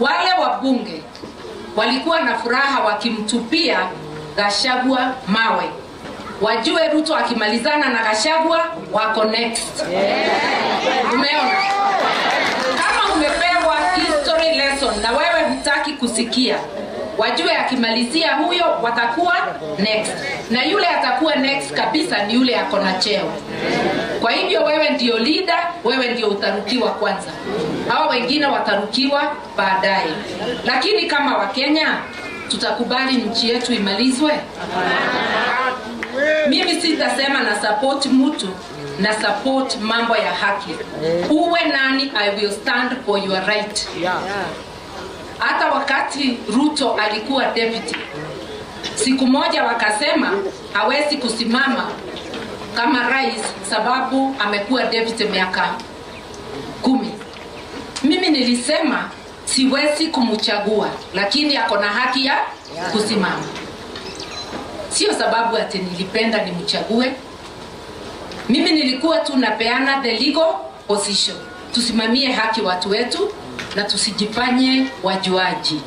wale wabunge walikuwa na furaha wakimtupia Gachagua mawe. Wajue Ruto akimalizana na Gachagua wako next. Umeona? Kama umepewa history lesson na wewe hutaki kusikia, wajue akimalizia huyo watakuwa next. Na yule atakuwa next kabisa ni yule ako na cheo. Kwa hivyo wewe ndio leader, wewe ndio utarukiwa kwanza. Hao wengine watarukiwa baadaye. Lakini kama Wakenya tutakubali nchi yetu imalizwe? Mimi sitasema na support mtu, na support mambo ya haki. Uwe nani, I will stand for your right. Hata wakati Ruto alikuwa deputy, siku moja wakasema hawezi kusimama kama rais sababu amekuwa deputy miaka 10. Mimi nilisema siwezi kumchagua, lakini ako na haki ya kusimama. Sio sababu ati nilipenda nimchague. Mimi nilikuwa tu napeana the legal position. Tusimamie haki watu wetu na tusijifanye wajuaji.